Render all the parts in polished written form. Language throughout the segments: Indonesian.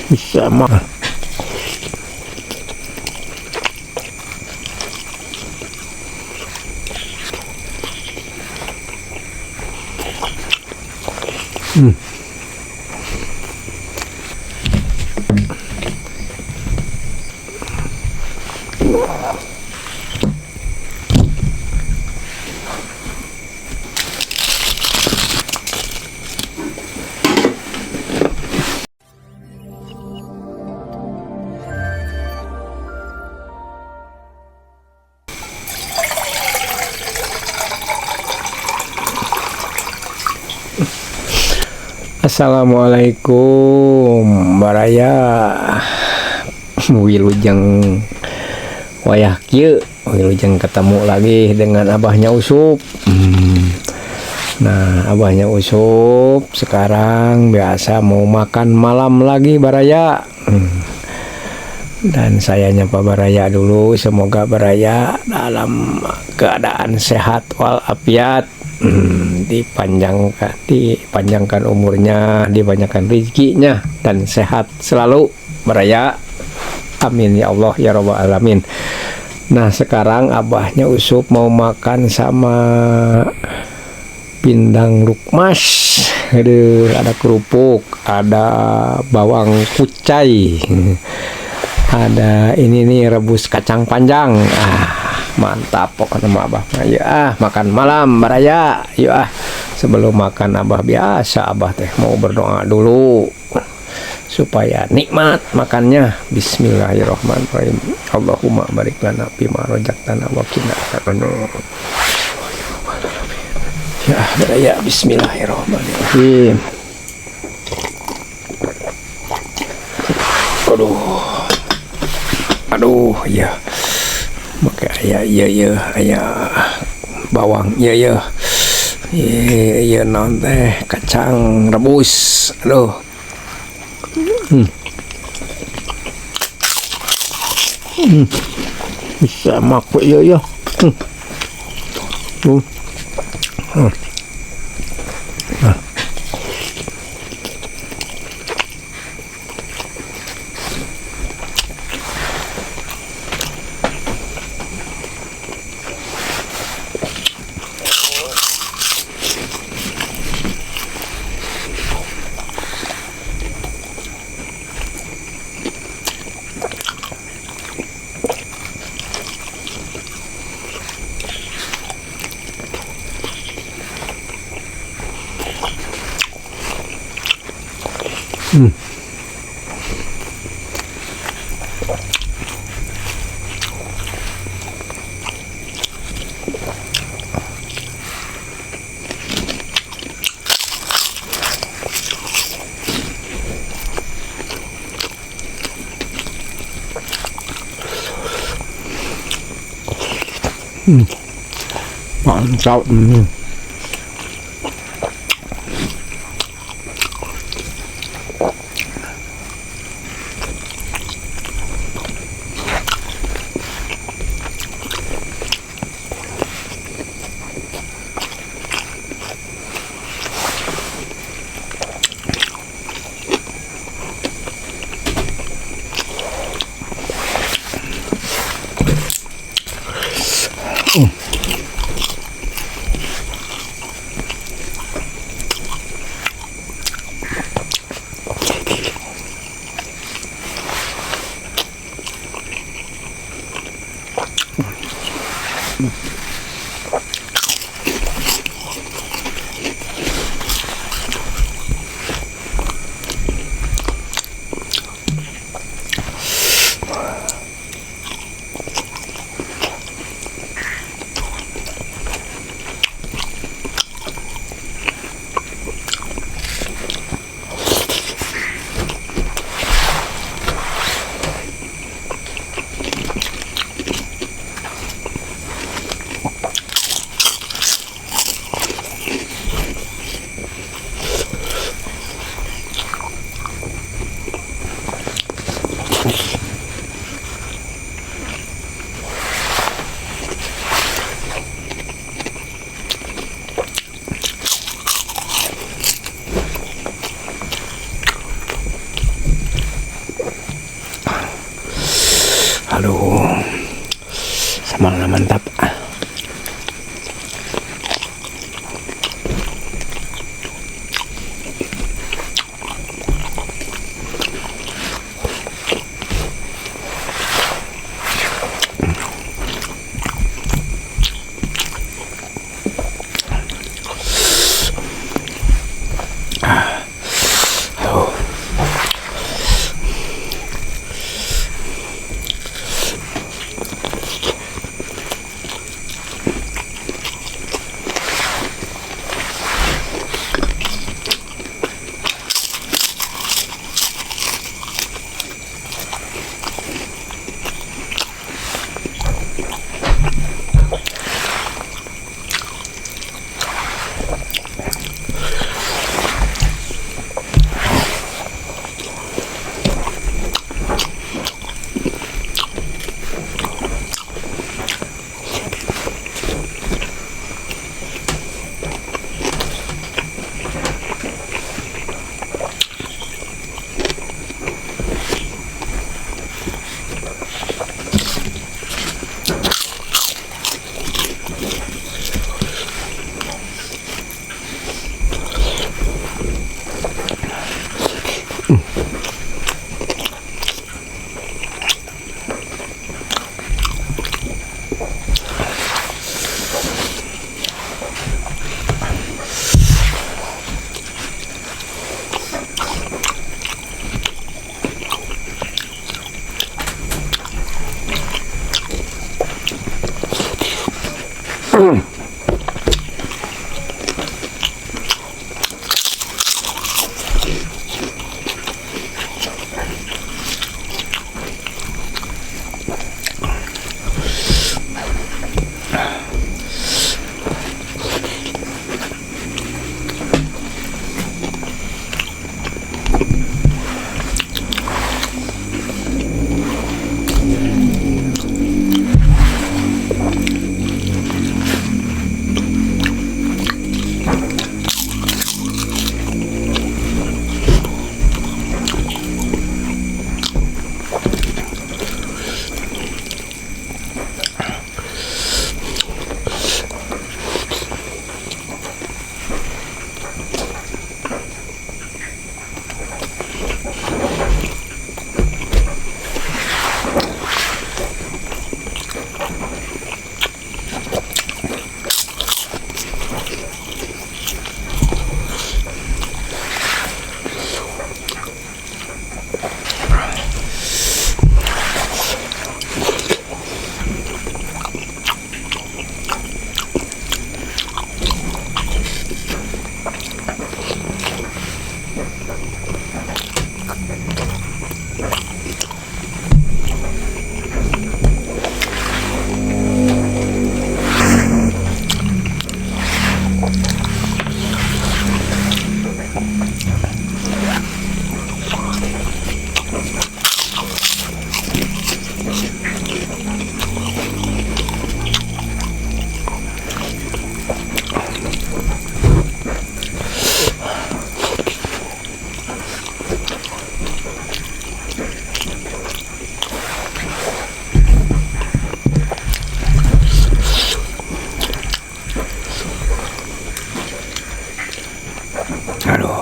Bisa mah. Assalamualaikum baraya wilujeng wayah kieu wilujeng ketemu lagi dengan abahnya Usup. Nah, abahnya Usup sekarang biasa mau makan malam lagi baraya. Dan saya nyapa baraya dulu, semoga baraya dalam keadaan sehat walafiat. Dipanjangkan umurnya, dibanyakan rezekinya dan sehat selalu baraya, amin ya Allah ya rabbal alamin. Nah, sekarang abahnya Usup mau makan sama pindang lukmas. Ada kerupuk, ada bawang kucai, ada ini nih rebus kacang panjang. Mantap pokoknya sama abah. Yuk makan malam baraya. Yuk sebelum makan abah biasa abah teh mau berdoa dulu supaya nikmat makannya. Bismillahirrahmanirrahim. Allahumma barik lana fima razaqtana wa qina adzabannar. Ya baraya, bismillahirrahmanirrahim. Aduh ya. Maka ya bawang ya non teh kacang rebus. Aduh. Bisa maku ya. Mantap. mantap. Aduh.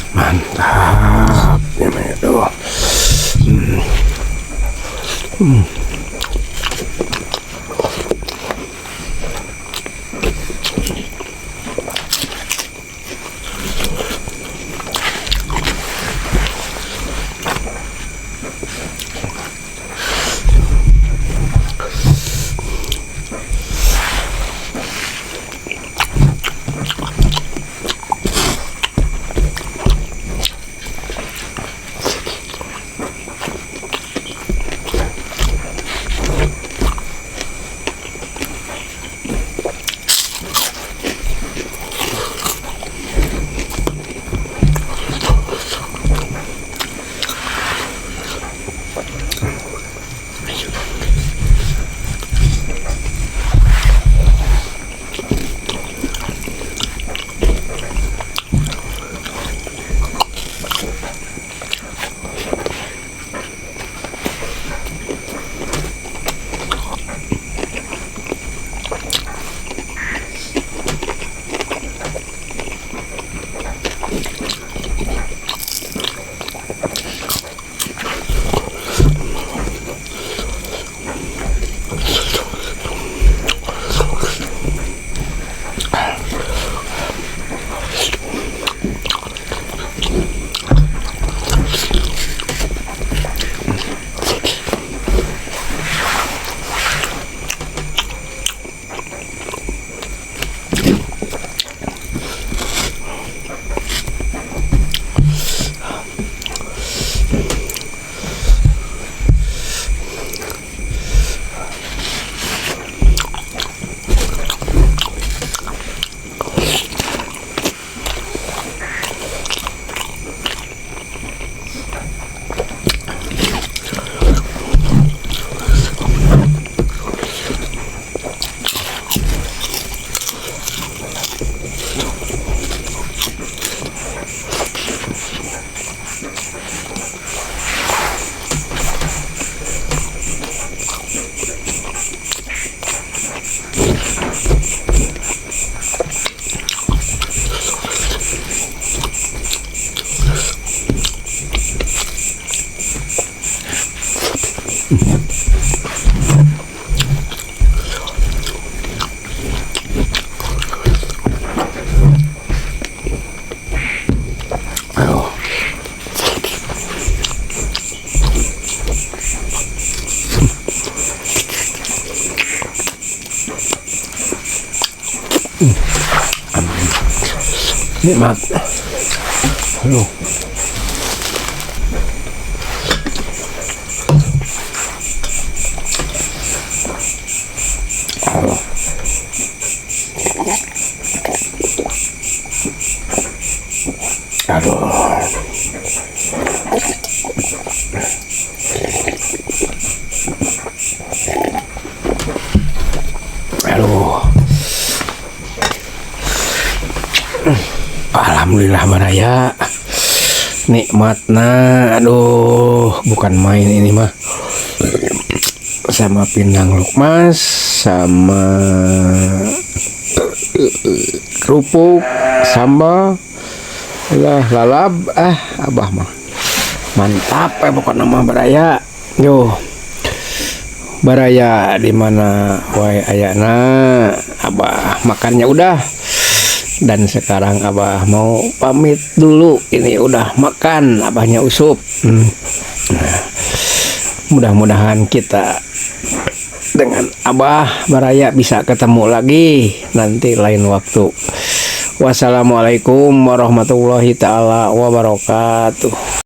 Mantap ini tuh. Nikmat. Aduh. Aduh. Aduh. Alhamdulillah baraya. Nikmatna, aduh, bukan main ini mah. Sama pindang lukmas, sama kerupuk, sambal, lah lalab, abah mah mantap pokoknya mah baraya. Yo, baraya di mana wae ayana, abah makannya udah. Dan sekarang abah mau pamit dulu. Ini udah makan, abahnya usup. Mudah-mudahan kita dengan abah baraya bisa ketemu lagi nanti lain waktu. Wassalamualaikum warahmatullahi ta'ala wabarakatuh.